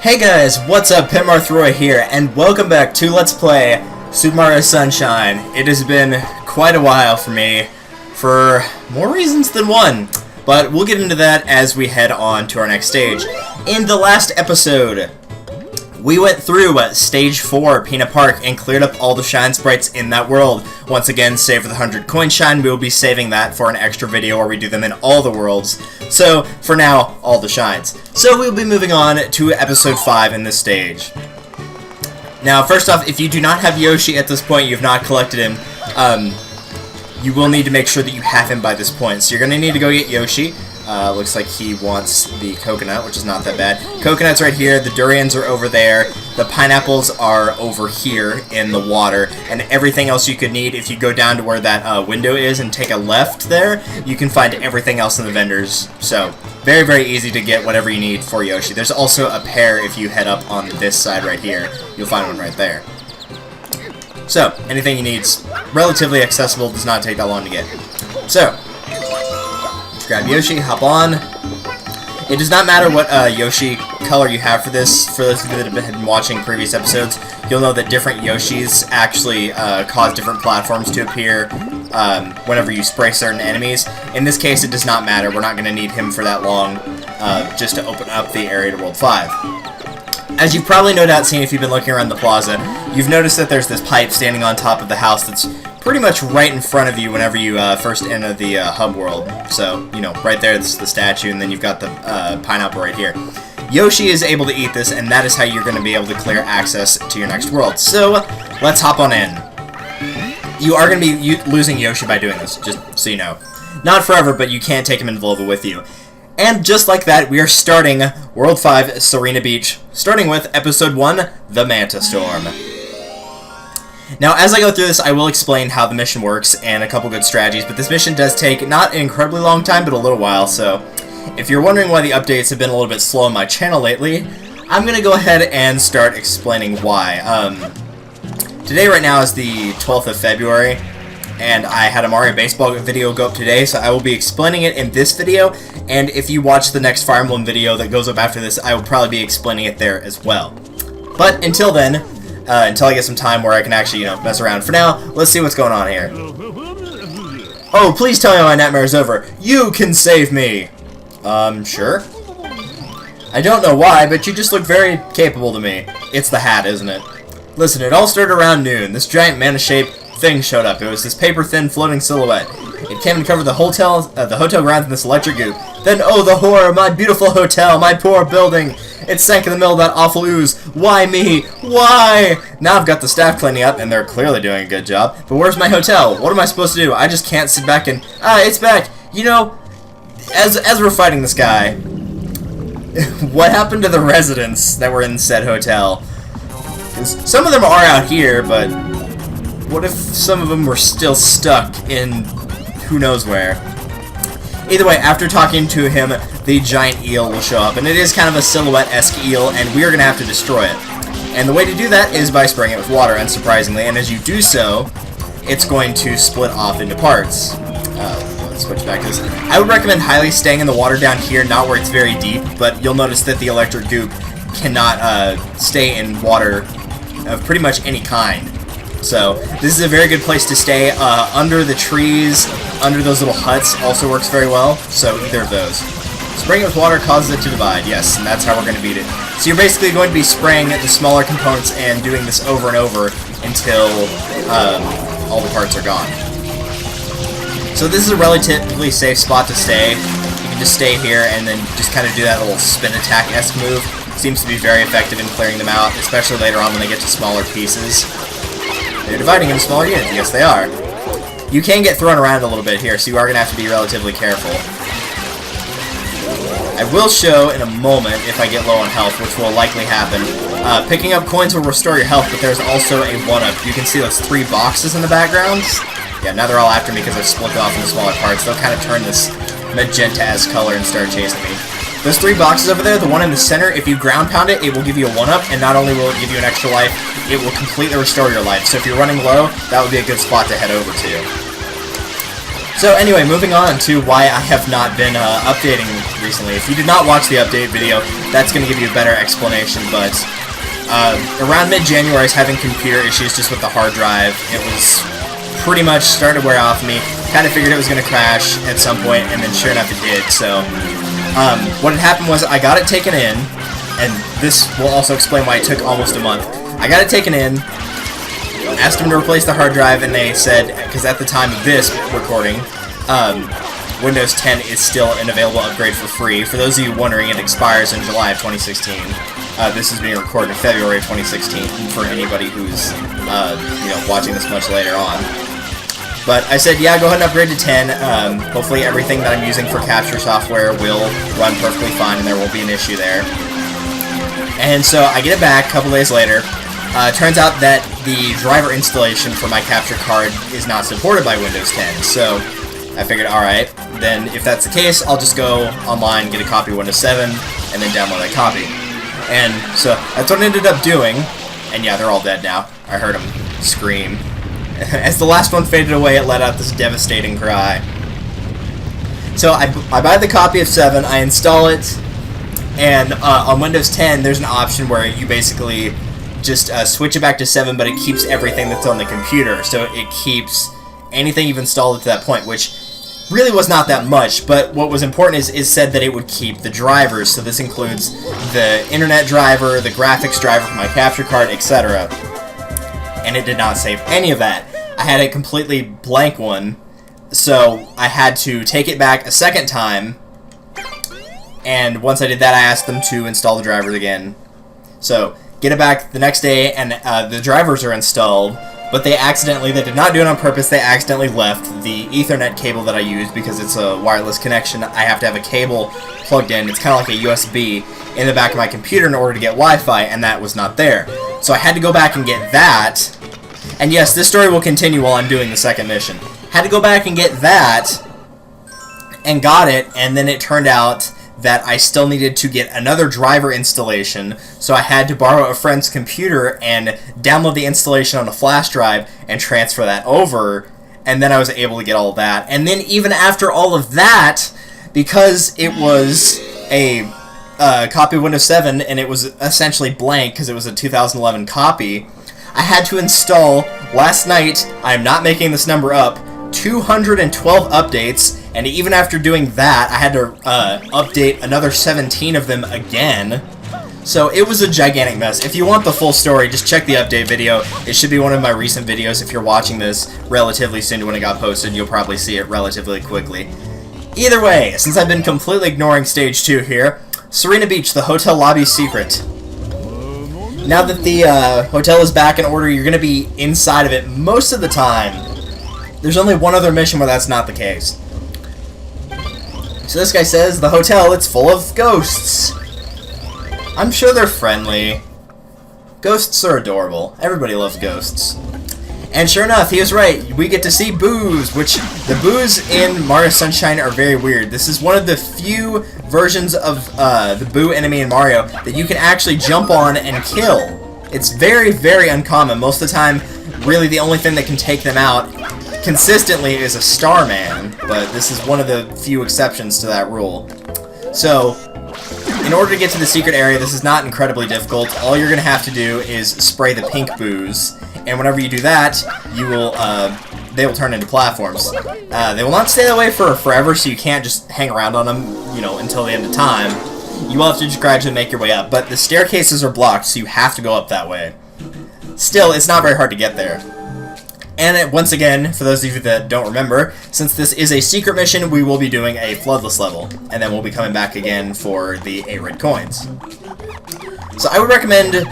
Hey guys, what's up? Pitmarthroy here, and welcome back to Let's Play Super Mario Sunshine. It has been quite a while for me, for more reasons than one, but we'll get into that as we head on to our next stage. In the last episode, we went through Stage 4, Peanut Park, and cleared up all the shine sprites in that world. Once again, save for the 100 coin shine. We will be saving that for an extra video where we do them in all the worlds. So, for now, all the shines. So, we'll be moving on to Episode 5 in this stage. Now, first off, if you do not have Yoshi at this point, you have not collected him, you will need to make sure that you have him by this point. So, you're going to need to go get Yoshi. Looks like he wants the coconut, which is not that bad. Coconut's right here, the durians are over there, the pineapples are over here in the water, and everything else you could need, if you go down to where that window is and take a left there, you can find everything else in the vendors. So, very, very easy to get whatever you need for Yoshi. There's also a pair if you head up on this side right here. You'll find one right there. So, anything you need's relatively accessible, does not take that long to get. So, grab Yoshi, hop on. It does not matter what Yoshi color you have for this. For those of you that have been watching previous episodes, you'll know that different Yoshis actually cause different platforms to appear whenever you spray certain enemies. In this case, it does not matter. We're not going to need him for that long just to open up the area to World 5. As you've probably no doubt seen if you've been looking around the plaza, you've noticed that there's this pipe standing on top of the house that's pretty much right in front of you whenever you first enter the hub world. So, you know, right there is the statue, and then you've got the pineapple right here. Yoshi is able to eat this, and that is how you're going to be able to clear access to your next world. So, let's hop on in. You are going to be losing Yoshi by doing this, just so you know. Not forever, but you can't take him in Volva with you. And just like that, we are starting World 5, Sirena Beach, starting with Episode 1, The Manta Storm. Now, as I go through this, I will explain how the mission works and a couple good strategies, but this mission does take not an incredibly long time, but a little while, so if you're wondering why the updates have been a little bit slow on my channel lately, I'm going to go ahead and start explaining why. Today, right now, is the 12th of February, and I had a Mario Baseball video go up today, so I will be explaining it in this video, and if you watch the next Fire Emblem video that goes up after this, I will probably be explaining it there as well. But until then, until I get some time where I can actually, you know, mess around. For now, let's see what's going on here. Oh, please tell me my nightmare is over. You can save me! Sure. I don't know why, but you just look very capable to me. It's the hat, isn't it? Listen, it all started around noon. This giant mana-shaped thing showed up. It was this paper-thin floating silhouette. It came and covered the hotel grounds in this electric goop. Then, oh, the horror! My beautiful hotel! My poor building! It sank in the middle of that awful ooze. Why me? Why? Now I've got the staff cleaning up, and they're clearly doing a good job. But where's my hotel? What am I supposed to do? I just can't sit back and... it's back! You know, as we're fighting this guy, what happened to the residents that were in said hotel? 'Cause some of them are out here, but what if some of them were still stuck in who knows where? Either way, after talking to him, the giant eel will show up, and it is kind of a silhouette-esque eel, and we are going to have to destroy it. And the way to do that is by spraying it with water, unsurprisingly, and as you do so, it's going to split off into parts. Let's switch back to this. I would recommend highly staying in the water down here, not where it's very deep, but you'll notice that the electric goop cannot stay in water of pretty much any kind. So, this is a very good place to stay. Under the trees, under those little huts, also works very well. So, either of those. Spraying it with water causes it to divide, yes, and that's how we're going to beat it. So, you're basically going to be spraying the smaller components and doing this over and over until all the parts are gone. So, this is a relatively safe spot to stay. You can just stay here and then just kind of do that little spin attack-esque move. Seems to be very effective in clearing them out, especially later on when they get to smaller pieces. They're dividing into smaller units. Yes, they are. You can get thrown around a little bit here, so you are going to have to be relatively careful. I will show in a moment if I get low on health, which will likely happen. Picking up coins will restore your health, but there's also a 1-up. You can see those 3 boxes in the background. Yeah, now they're all after me because I've split off into smaller parts. They'll kind of turn this magenta-esque color and start chasing me. Those 3 boxes over there, the one in the center, if you ground pound it, it will give you a 1-up, and not only will it give you an extra life, it will completely restore your life. So if you're running low, that would be a good spot to head over to. So anyway, moving on to why I have not been updating recently. If you did not watch the update video, that's going to give you a better explanation, but around mid-January I was having computer issues just with the hard drive. It was pretty much starting to wear off me. Kind of figured it was going to crash at some point, and then sure enough it did. So what had happened was I got it taken in, and this will also explain why it took almost a month. I got it taken in, asked them to replace the hard drive, and they said, because at the time of this recording, Windows 10 is still an available upgrade for free. For those of you wondering, it expires in July of 2016. This is being recorded in February of 2016 for anybody who's watching this much later on. But I said, yeah, go ahead and upgrade to 10. Hopefully everything that I'm using for capture software will run perfectly fine and there won't be an issue there. And so I get it back a couple days later. Turns out that the driver installation for my capture card is not supported by Windows 10. So I figured, alright, then if that's the case, I'll just go online, get a copy of Windows 7, and then download that copy. And so that's what I ended up doing. And yeah, they're all dead now. I heard them scream. As the last one faded away, it let out this devastating cry. So I buy the copy of 7, I install it, and on Windows 10, there's an option where you basically just switch it back to 7, but it keeps everything that's on the computer. So it keeps anything you've installed to that point, which really was not that much, but what was important is said that it would keep the drivers. So this includes the internet driver, the graphics driver for my capture card, etc. And it did not save any of that. I had a completely blank one, so I had to take it back a second time, and once I did that, I asked them to install the drivers again. So get it back the next day, and the drivers are installed, but they did not do it on purpose, they accidentally left the Ethernet cable that I use, because it's a wireless connection. I have to have a cable plugged in, it's kind of like a USB, in the back of my computer in order to get Wi-Fi, and that was not there. So I had to go back and get that, and yes, this story will continue while I'm doing the second mission. Had to go back and get that, and got it, and then it turned out that I still needed to get another driver installation, so I had to borrow a friend's computer and download the installation on a flash drive and transfer that over, and then I was able to get all of that. And then even after all of that, because it was a copy of Windows 7 and it was essentially blank because it was a 2011 copy, I had to install, last night, I'm not making this number up, 212 updates, and even after doing that, I had to update another 17 of them again. So it was a gigantic mess. If you want the full story, just check the update video. It should be one of my recent videos. If you're watching this relatively soon to when it got posted, you'll probably see it relatively quickly. Either way, since I've been completely ignoring Stage 2 here, Sirena Beach, the hotel lobby secret. Now that the hotel is back in order, you're going to be inside of it most of the time. There's only one other mission where that's not the case. So this guy says, the hotel, it's full of ghosts. I'm sure they're friendly. Ghosts are adorable. Everybody loves ghosts. And sure enough, he was right. We get to see boos, which the boos in Mario Sunshine are very weird. This is one of the few versions of the boo enemy in Mario that you can actually jump on and kill. It's very, very uncommon. Most of the time, really the only thing that can take them out consistently is a Starman, but this is one of the few exceptions to that rule. So, in order to get to the secret area, this is not incredibly difficult. All you're going to have to do is spray the pink boos, and whenever you do that, you will, they will turn into platforms. They will not stay that way for forever, so you can't just hang around on them, you know, until the end of time. You will have to just gradually make your way up, but the staircases are blocked, so you have to go up that way. Still, it's not very hard to get there. And once again, for those of you that don't remember, since this is a secret mission, we will be doing a floodless level, and then we'll be coming back again for the 8 red coins. So I would recommend,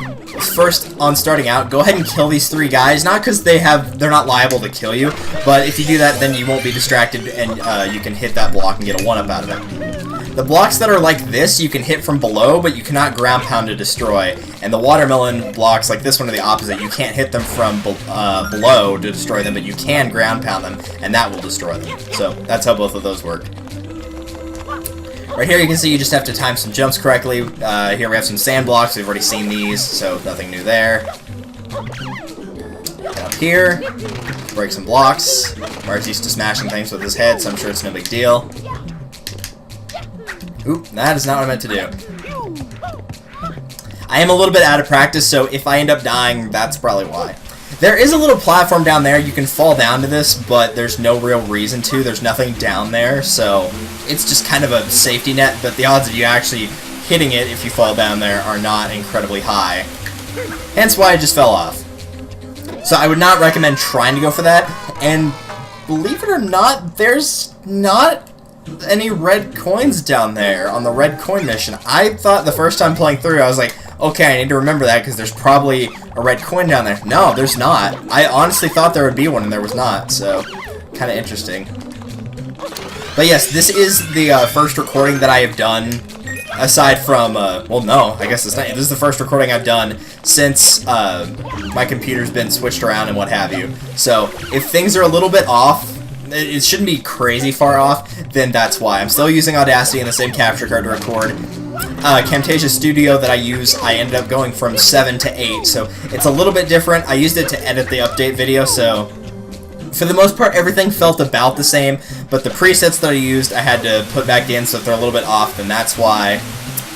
first, on starting out, go ahead and kill these 3 guys, not because they're not liable to kill you, but if you do that, then you won't be distracted, and you can hit that block and get a 1-up out of it. The blocks that are like this, you can hit from below, but you cannot ground pound to destroy. And the watermelon blocks, like this one, are the opposite. You can't hit them from below to destroy them, but you can ground pound them, and that will destroy them. So that's how both of those work. Right here you can see you just have to time some jumps correctly. Here we have some sand blocks. We've already seen these, so nothing new there. And up here. Break some blocks. Mark's used to smashing things with his head, so I'm sure it's no big deal. Oop, that is not what I meant to do. I am a little bit out of practice, so if I end up dying, that's probably why. There is a little platform down there. You can fall down to this, but there's no real reason to. There's nothing down there, so it's just kind of a safety net, but the odds of you actually hitting it if you fall down there are not incredibly high. Hence why I just fell off. So I would not recommend trying to go for that, and believe it or not, there's not any red coins down there on the red coin mission. I thought the first time playing through, I was like, okay, I need to remember that because there's probably a red coin down there. No, there's not. I honestly thought there would be one and there was not, so kind of interesting. But yes, this is the first recording that I have done, aside from, well, no, I guess it's not. This is the first recording I've done since my computer's been switched around and what have you. So if things are a little bit off, it shouldn't be crazy far off, then that's why. I'm still using Audacity and the same capture card to record. Camtasia Studio that I use, I ended up going from 7 to 8, so it's a little bit different. I used it to edit the update video, so for the most part everything felt about the same, but the presets that I used I had to put back in, so if they're a little bit off, then that's why.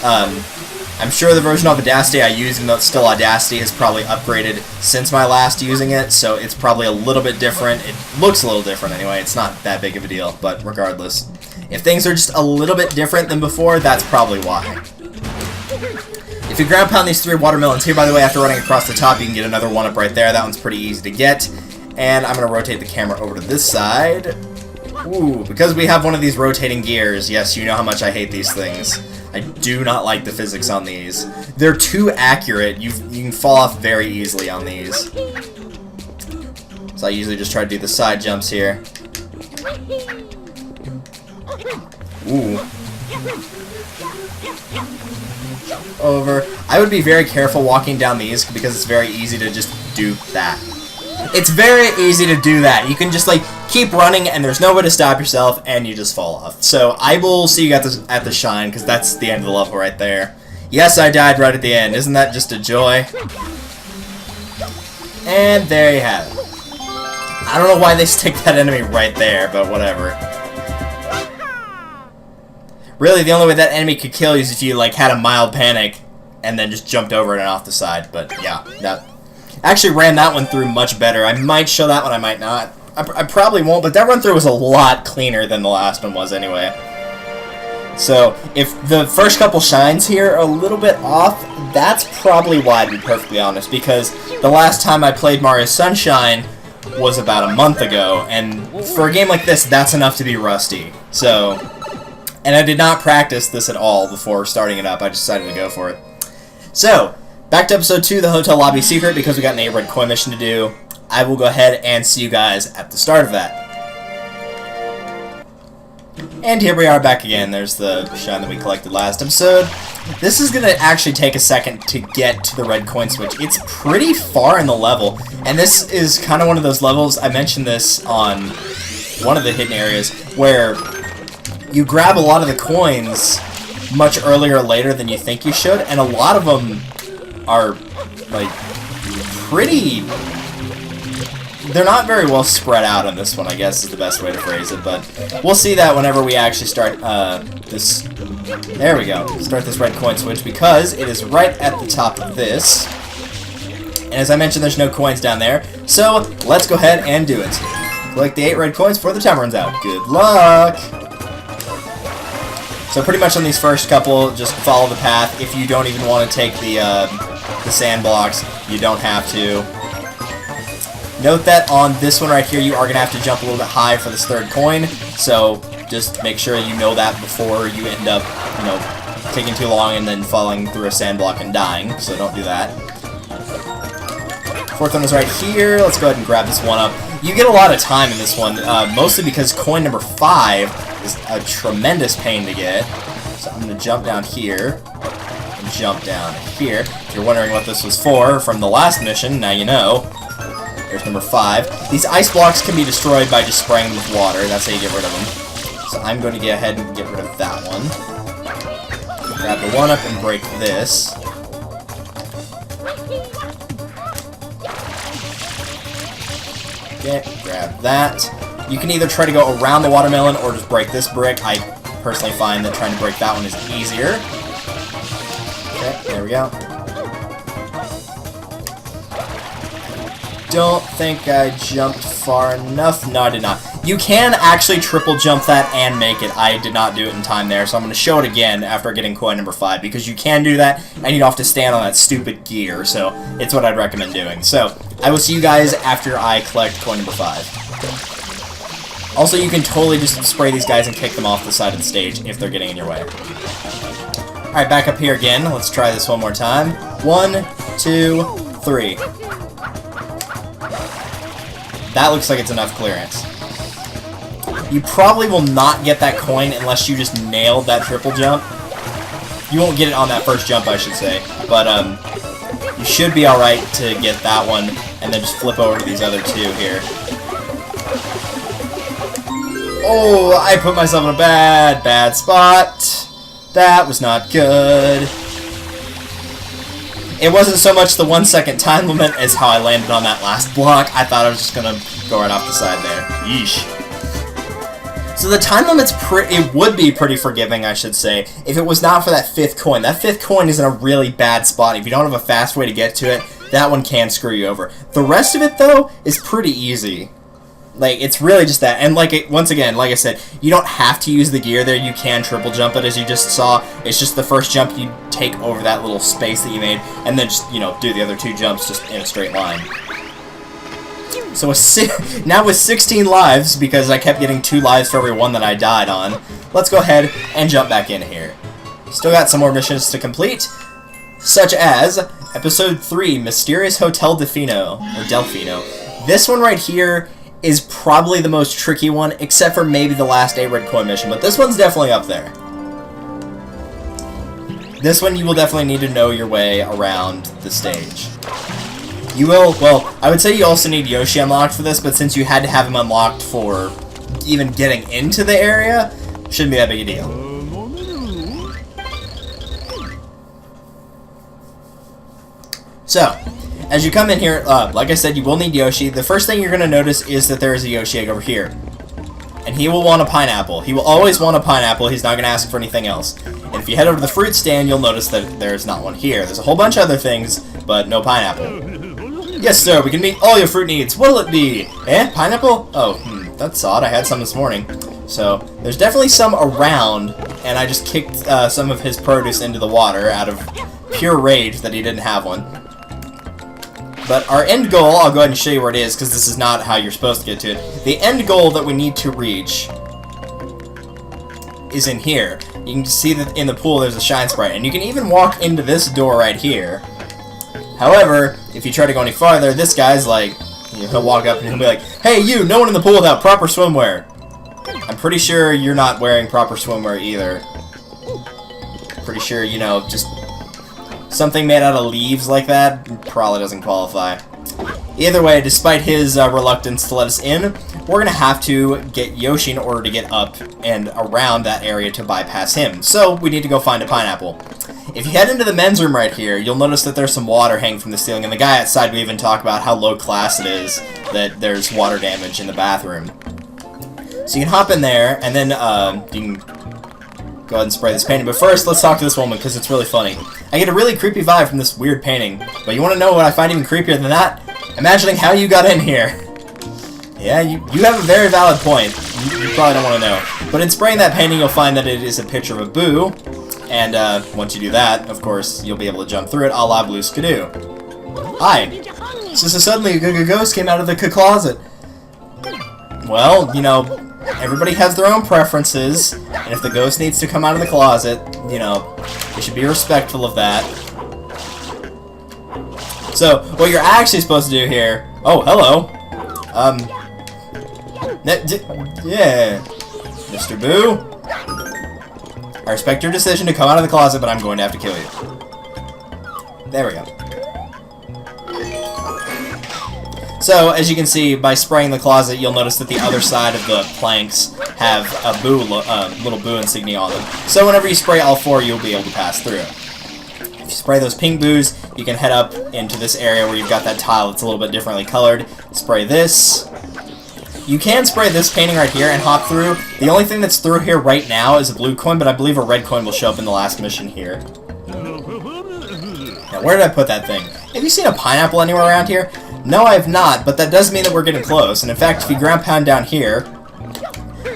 I'm sure the version of Audacity I use, even though it's still Audacity, has probably upgraded since my last using it, so it's probably a little bit different. It looks a little different anyway. It's not that big of a deal, but regardless. If things are just a little bit different than before, that's probably why. If you ground pound these 3 watermelons here, by the way, after running across the top, you can get another 1-up right there. That one's pretty easy to get. And I'm going to rotate the camera over to this side. Ooh, because we have one of these rotating gears, yes, you know how much I hate these things. I do not like the physics on these. They're too accurate. You can fall off very easily on these. So I usually just try to do the side jumps here. Ooh. Over. I would be very careful walking down these because it's very easy to just do that. It's very easy to do that. You can just like keep running and there's no way to stop yourself and you just fall off. So I will see you at the shine because that's the end of the level right there. Yes, I died right at the end. Isn't that just a joy? And there you have it. I don't know why they stick that enemy right there, but whatever. Really, the only way that enemy could kill you is if you like had a mild panic and then just jumped over it and off the side. But yeah, that actually ran that one through much better. I might show that one, I might not. I probably won't, but that run through was a lot cleaner than the last one was anyway. So if the first couple shines here are a little bit off, that's probably why, to be perfectly honest, because the last time I played Mario Sunshine was about a month ago, and for a game like this, that's enough to be rusty. So, and I did not practice this at all before starting it up. I decided to go for it. So, back to episode 2, the hotel lobby secret, because we got an 8 red coin mission to do. I will go ahead and see you guys at the start of that. And here we are back again. There's the shine that we collected last episode. This is going to actually take a second to get to the red coin switch. It's pretty far in the level, and this is kind of one of those levels, I mentioned this on one of the hidden areas, where you grab a lot of the coins much earlier or later than you think you should, and a lot of them are, like, pretty... They're not very well spread out on this one, I guess, is the best way to phrase it, but we'll see that whenever we actually start this... There we go. Start this red coin switch, because it is right at the top of this. And as I mentioned, there's no coins down there, so let's go ahead and do it. Collect the 8 red coins before the time runs out. Good luck! So pretty much on these first couple, just follow the path. If you don't even want to take the sand blocks, you don't have to. Note that on this one right here, you are going to have to jump a little bit high for this 3rd coin, so just make sure you know that before you end up, you know, taking too long and then falling through a sand block and dying, so don't do that. 4th one is right here. Let's go ahead and grab this 1-up. You get a lot of time in this one, mostly because coin number 5 is a tremendous pain to get. So I'm going to jump down here, and jump down here. If you're wondering what this was for from the last mission, now you know. There's number 5. These ice blocks can be destroyed by just spraying them with water. That's how you get rid of them. So I'm going to get ahead and get rid of that one. Grab the 1-up and break this. Okay, grab that. You can either try to go around the watermelon or just break this brick. I personally find that trying to break that one is easier. Okay, there we go. Don't think I jumped far enough. No, I did not. You can actually triple jump that and make it. I did not do it in time there, so I'm going to show it again after getting coin number 5, because you can do that, and you don't have to stand on that stupid gear, so it's what I'd recommend doing. So, I will see you guys after I collect coin number 5. Also, you can totally just spray these guys and kick them off the side of the stage if they're getting in your way. Alright, back up here again. Let's try this one more time. 1, 2, 3. That looks like it's enough clearance. You probably will not get that coin unless you just nailed that triple jump. You won't get it on that first jump, I should say. But, you should be alright to get that one, and then just flip over to these other two here. Oh, I put myself in a bad spot. That was not good. It wasn't so much the 1 second time limit as how I landed on that last block. I thought I was just gonna go right off the side there. Yeesh. So the time limit's it would be pretty forgiving, I should say, if it was not for that 5th coin. That 5th coin is in a really bad spot. If you don't have a fast way to get to it, that one can screw you over. The rest of it, though, is pretty easy. Like, it's really just that. And once again, like I said, you don't have to use the gear there. You can triple jump it, as you just saw. It's just the first jump you take over that little space that you made, and then just, you know, do the other 2 jumps just in a straight line. So now with 16 lives, because I kept getting 2 lives for every one that I died on, let's go ahead and jump back in here. Still got some more missions to complete, such as Episode 3, Mysterious Hotel Delfino, or Delfino. This one right here is probably the most tricky one, except for maybe the last 8 red coin mission, but this one's definitely up there. This one you will definitely need to know your way around the stage. You will, well, I would say you also need Yoshi unlocked for this, but since you had to have him unlocked for even getting into the area, shouldn't be that big a deal. So, as you come in here, like I said, you will need Yoshi. The first thing you're going to notice is that there is a Yoshi egg over here. And he will want a pineapple. He will always want a pineapple. He's not going to ask for anything else. And if you head over to the fruit stand, you'll notice that there's not one here. There's a whole bunch of other things, but no pineapple. Yes, sir, we can meet all your fruit needs. What'll it be? Eh? Pineapple? Oh, that's odd. I had some this morning. So, there's definitely some around, and I just kicked some of his produce into the water out of pure rage that he didn't have one. But our end goal, I'll go ahead and show you where it is, because this is not how you're supposed to get to it. The end goal that we need to reach is in here. You can see that in the pool there's a shine sprite, and you can even walk into this door right here. However, if you try to go any farther, this guy's like, he'll walk up and he'll be like, hey you, no one in the pool without proper swimwear. I'm pretty sure you're not wearing proper swimwear either. Pretty sure, you know, just something made out of leaves like that probably doesn't qualify. Either way, despite his reluctance to let us in, we're going to have to get Yoshi in order to get up and around that area to bypass him. So, we need to go find a pineapple. If you head into the men's room right here, you'll notice that there's some water hanging from the ceiling, and the guy outside, we even talk about how low class it is that there's water damage in the bathroom. So you can hop in there, and then you can go ahead and spray this painting. But first, let's talk to this woman, because it's really funny. I get a really creepy vibe from this weird painting. But you want to know what I find even creepier than that? Imagining how you got in here. Yeah, you have a very valid point. You probably don't want to know. But in spraying that painting, you'll find that it is a picture of a boo. And once you do that, of course, you'll be able to jump through it a la Blue Skidoo. Hi. So suddenly a ghost came out of the closet. Well, you know, everybody has their own preferences, and if the ghost needs to come out of the closet, you know, you should be respectful of that. So, what you're actually supposed to do here... Oh, hello. Yeah. Mr. Boo? I respect your decision to come out of the closet, but I'm going to have to kill you. There we go. So, as you can see, by spraying the closet, you'll notice that the other side of the planks have a boo, little boo insignia on them. So whenever you spray all 4, you'll be able to pass through. If you spray those pink boos, you can head up into this area where you've got that tile that's a little bit differently colored. Spray this, you can spray this painting right here and hop through. The only thing that's through here right now is a blue coin, but I believe a red coin will show up in the last mission here. Now, where did I put that thing? Have you seen a pineapple anywhere around here? No, I have not, but that does mean that we're getting close. And in fact, if you ground pound down here,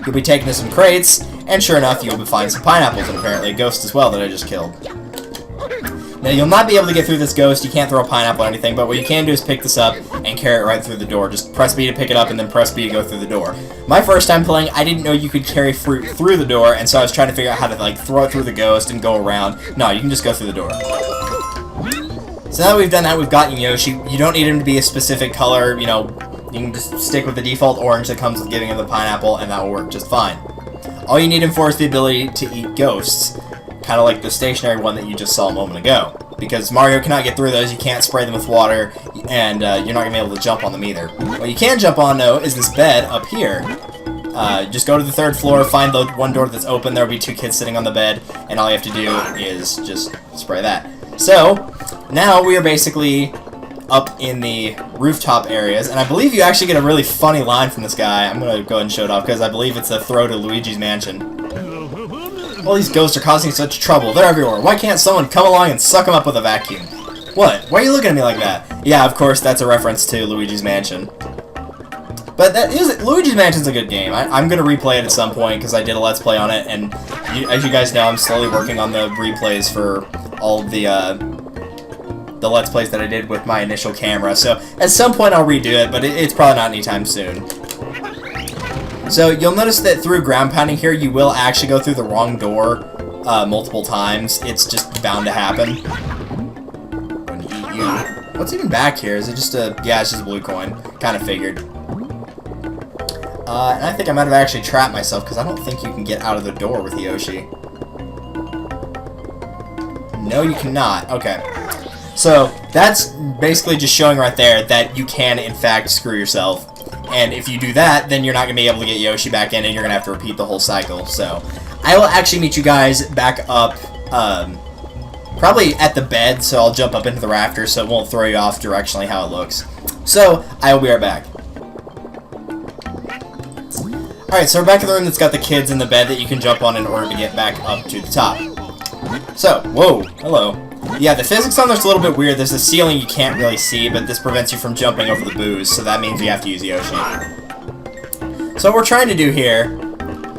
you'll be taken to some crates, and sure enough, you'll be finding some pineapples, and apparently a ghost as well that I just killed. Now, you'll not be able to get through this ghost, you can't throw a pineapple or anything, but what you can do is pick this up and carry it right through the door. Just press B to pick it up, and then press B to go through the door. My first time playing, I didn't know you could carry fruit through the door, and so I was trying to figure out how to, like, throw it through the ghost and go around. No, you can just go through the door. So now that we've done that, we've gotten Yoshi. You don't need him to be a specific color, you know, you can just stick with the default orange that comes with giving him the pineapple, and that will work just fine. All you need him for is the ability to eat ghosts, kind of like the stationary one that you just saw a moment ago. Because Mario cannot get through those, you can't spray them with water, and you're not going to be able to jump on them either. What you can jump on, though, is this bed up here. Just go to the 3rd floor, find the one door that's open, there will be 2 kids sitting on the bed, and all you have to do is just spray that. So, now we are basically up in the rooftop areas, and I believe you actually get a really funny line from this guy. I'm going to go ahead and show it off, because I believe it's a throw to Luigi's Mansion. All these ghosts are causing such trouble. They're everywhere. Why can't someone come along and suck them up with a vacuum? What? Why are you looking at me like that? Yeah, of course, that's a reference to Luigi's Mansion. But that is, Luigi's Mansion's a good game. I'm going to replay it at some point, because I did a Let's Play on it, and as you guys know, I'm slowly working on the replays for all of the Let's Plays that I did with my initial camera. So, at some point I'll redo it, but it's probably not anytime soon. So, you'll notice that through ground pounding here, you will actually go through the wrong door multiple times. It's just bound to happen. I'm gonna eat you. What's even back here? Is it just a... yeah, it's just a blue coin. Kind of figured. And I think I might have actually trapped myself, because I don't think you can get out of the door with Yoshi. No, you cannot. Okay. So, that's basically just showing right there that you can, in fact, screw yourself. And if you do that, then you're not going to be able to get Yoshi back in, and you're going to have to repeat the whole cycle. So, I will actually meet you guys back up, probably at the bed, so I'll jump up into the rafters so it won't throw you off directionally how it looks. So, I will be right back. Alright, so we're back in the room that's got the kids in the bed that you can jump on in order to get back up to the top. So, whoa, hello. Yeah, the physics on this are a little bit weird. There's a ceiling you can't really see, but this prevents you from jumping over the booze, so that means you have to use Yoshi. So what we're trying to do here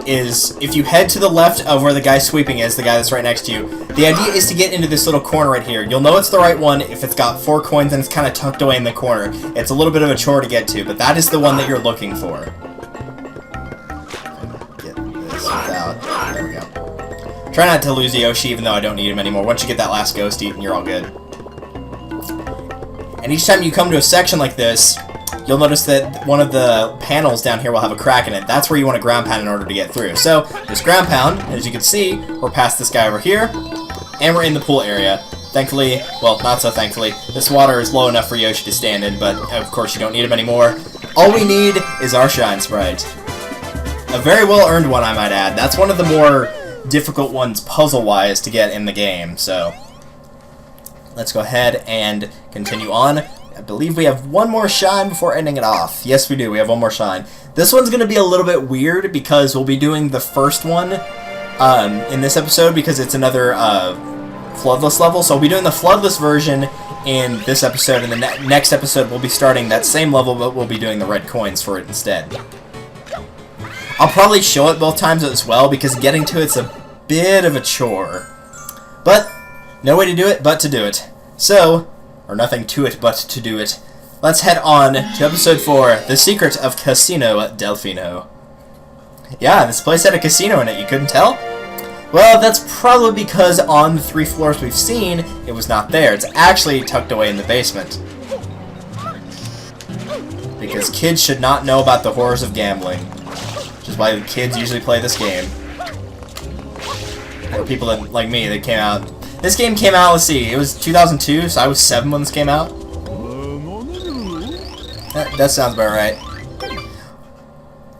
is, if you head to the left of where the guy sweeping is, the guy that's right next to you, the idea is to get into this little corner right here. You'll know it's the right one if it's got 4 coins and it's kind of tucked away in the corner. It's a little bit of a chore to get to, but that is the one that you're looking for. Get this without... there we go. Try not to lose Yoshi, even though I don't need him anymore. Once you get that last ghost eaten, you're all good. And each time you come to a section like this, you'll notice that one of the panels down here will have a crack in it. That's where you want to ground pound in order to get through. So, just ground pound, and as you can see, we're past this guy over here, and we're in the pool area. Thankfully, well, not so thankfully, this water is low enough for Yoshi to stand in, but of course you don't need him anymore. All we need is our Shine Sprite. A very well-earned one, I might add. That's one of the more difficult ones puzzle-wise to get in the game, so let's go ahead and continue on. I believe we have one more shine before ending it off. Yes, we do. We have one more shine. This one's going to be a little bit weird because we'll be doing the first one in this episode because it's another floodless level. So we'll be doing the floodless version in this episode, and the next episode we'll be starting that same level, but we'll be doing the red coins for it instead. I'll probably show it both times as well, because getting to it's a bit of a chore. But, no way to do it but to do it. So, or nothing to it but to do it. Let's head on to episode 4, The Secret of Casino Delfino. Yeah, this place had a casino in it, you couldn't tell? Well, that's probably because on the 3 floors we've seen, it was not there. It's actually tucked away in the basement. Because kids should not know about the horrors of gambling. Which is why the kids usually play this game. Or people that, like me, that came out. This game came out, let's see, it was 2002, so I was 7 when this came out. That sounds about right.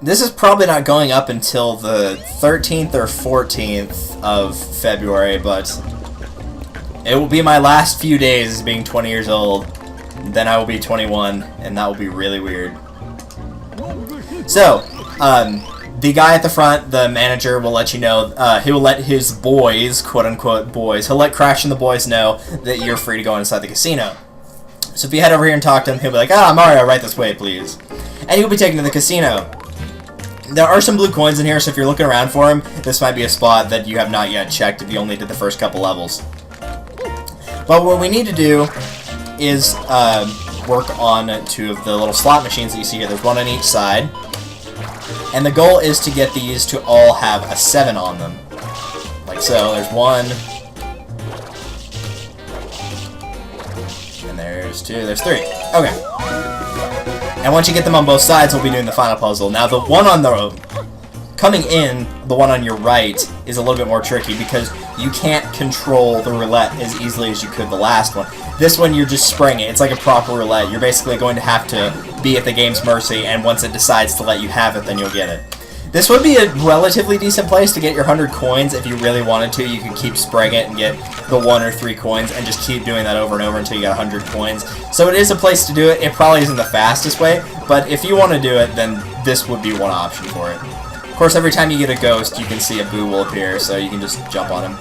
This is probably not going up until the 13th or 14th of February, but it will be my last few days being 20 years old. Then I will be 21, and that will be really weird. So So, the guy at the front, the manager, will let you know, he will let his boys, quote-unquote boys, he'll let Crash and the boys know that you're free to go inside the casino. So if you head over here and talk to him, he'll be like, "Ah, Mario, right this way, please." And you'll be taken to the casino. There are some blue coins in here, so if you're looking around for him, this might be a spot that you have not yet checked if you only did the first couple levels. But what we need to do is work on 2 of the little slot machines that you see here. There's 1 on each side. And the goal is to get these to all have a 7 on them. Like so. There's 1. And there's 2. There's 3. Okay. And once you get them on both sides, we'll be doing the final puzzle. Now, the one on the... coming in, the one on your right, is a little bit more tricky because you can't control the roulette as easily as you could the last one. This one, you're just spraying it. It's like a proper roulette. You're basically going to have to be at the game's mercy, and once it decides to let you have it, then you'll get it. This would be a relatively decent place to get your 100 coins if you really wanted to. You could keep spraying it and get the 1 or 3 coins and just keep doing that over and over until you get 100 coins. So it is a place to do it. It probably isn't the fastest way, but if you want to do it, then this would be one option for it. Of course, every time you get a ghost, you can see a boo will appear, so you can just jump on him.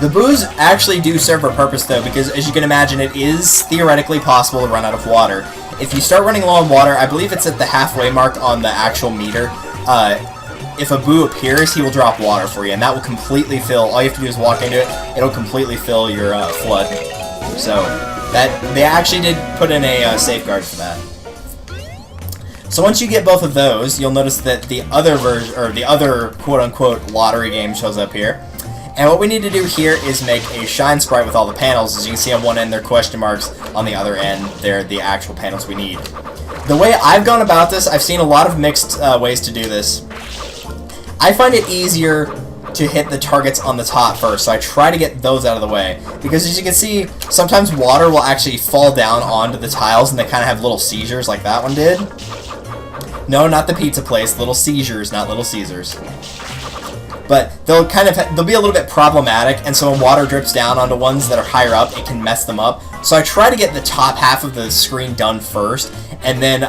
The boos actually do serve a purpose, though, because as you can imagine, it is theoretically possible to run out of water. If you start running low on water, I believe it's at the halfway mark on the actual meter, if a boo appears, he will drop water for you, and that will completely fill, all you have to do is walk into it, it'll completely fill your flood. So, they actually did put in a safeguard for that. So once you get both of those, you'll notice that the other version, or the other quote-unquote lottery game shows up here. And what we need to do here is make a shine sprite with all the panels. As you can see on one end, they're question marks. On the other end, they're the actual panels we need. The way I've gone about this, I've seen a lot of mixed ways to do this. I find it easier to hit the targets on the top first, so I try to get those out of the way. Because as you can see, sometimes water will actually fall down onto the tiles and they kind of have little seizures like that one did. No, not the pizza place. Little seizures, not Little Caesars. But they'll be a little bit problematic, and so when water drips down onto ones that are higher up, it can mess them up. So I try to get the top half of the screen done first, and then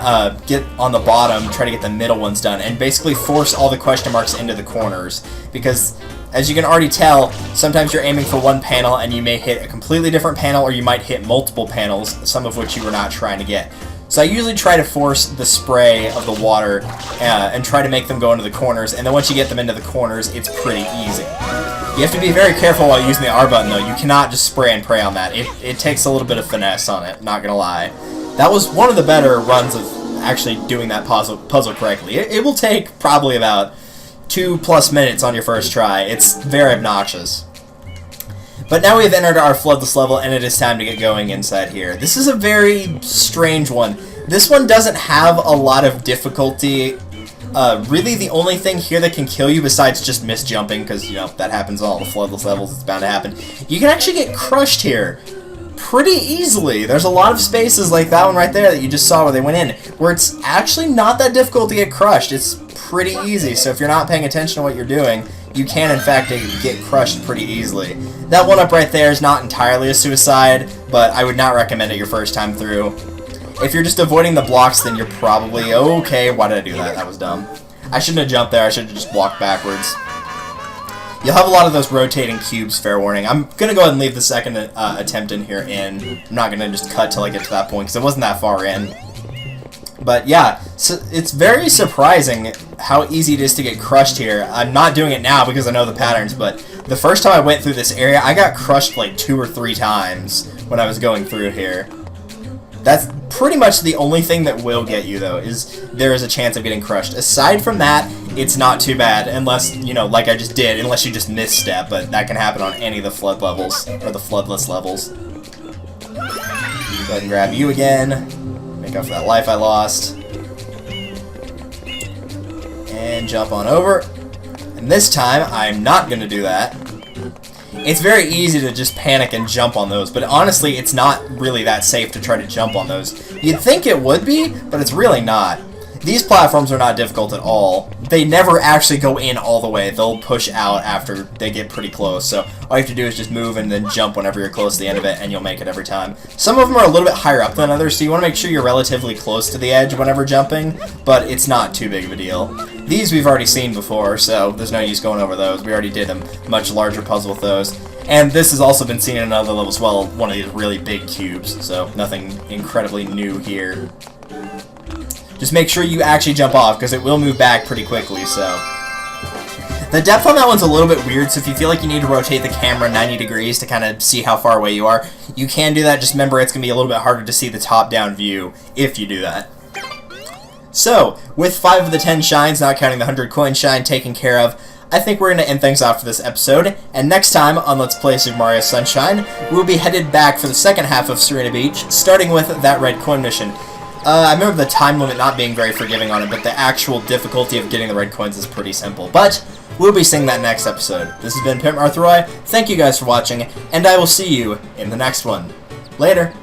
get on the bottom, try to get the middle ones done, and basically force all the question marks into the corners. Because, as you can already tell, sometimes you're aiming for one panel, and you may hit a completely different panel, or you might hit multiple panels, some of which you were not trying to get. So I usually try to force the spray of the water and try to make them go into the corners, and then once you get them into the corners, it's pretty easy. You have to be very careful while using the R button, though. You cannot just spray and pray on that. It takes a little bit of finesse on it, not gonna lie. That was one of the better runs of actually doing that puzzle correctly. It will take probably about 2+ minutes on your first try. It's very obnoxious. But now we've entered our floodless level, and it is time to get going inside here. This is a very strange one. This one doesn't have a lot of difficulty. Really, the only thing here that can kill you, besides just misjumping, because, you know, that happens on all the floodless levels, it's bound to happen, you can actually get crushed here pretty easily. There's a lot of spaces like that one right there that you just saw where they went in, where it's actually not that difficult to get crushed. It's pretty easy, so if you're not paying attention to what you're doing, you can, in fact, get crushed pretty easily. That one up right there is not entirely a suicide, but I would not recommend it your first time through. If you're just avoiding the blocks, then you're probably okay. Why did I do that? That was dumb. I shouldn't have jumped there. I should have just walked backwards. You'll have a lot of those rotating cubes, fair warning. I'm going to go ahead and leave the second attempt in here in. I'm not going to just cut till I get to that point, because it wasn't that far in. But yeah, so it's very surprising how easy it is to get crushed here. I'm not doing it now because I know the patterns, but the first time I went through this area, I got crushed like 2 or 3 times when I was going through here. That's pretty much the only thing that will get you, though, is there is a chance of getting crushed. Aside from that, it's not too bad, unless, you know, like I just did, unless you just misstep, but that can happen on any of the flood levels, or the floodless levels. Go ahead and grab you again. Make up for that life I lost. And jump on over. And this time, I'm not going to do that. It's very easy to just panic and jump on those, but honestly, it's not really that safe to try to jump on those. You'd think it would be, but it's really not. These platforms are not difficult at all. They never actually go in all the way. They'll push out after they get pretty close. So all you have to do is just move and then jump whenever you're close to the end of it, and you'll make it every time. Some of them are a little bit higher up than others, so you want to make sure you're relatively close to the edge whenever jumping, but it's not too big of a deal. These we've already seen before, so there's no use going over those. We already did a much larger puzzle with those. And this has also been seen in another level as well, one of these really big cubes, so nothing incredibly new here. Just make sure you actually jump off, because it will move back pretty quickly, so. The depth on that one's a little bit weird, so if you feel like you need to rotate the camera 90 degrees to kind of see how far away you are, you can do that. Just remember it's going to be a little bit harder to see the top-down view if you do that. So, with 5 of the 10 shines, not counting the 100 coin shine, taken care of, I think we're going to end things off for this episode, and next time on Let's Play Super Mario Sunshine, we'll be headed back for the second half of Sirena Beach, starting with that red coin mission. I remember the time limit not being very forgiving on it, but the actual difficulty of getting the red coins is pretty simple. But we'll be seeing that next episode. This has been Pimp Roy. Thank you guys for watching, and I will see you in the next one. Later!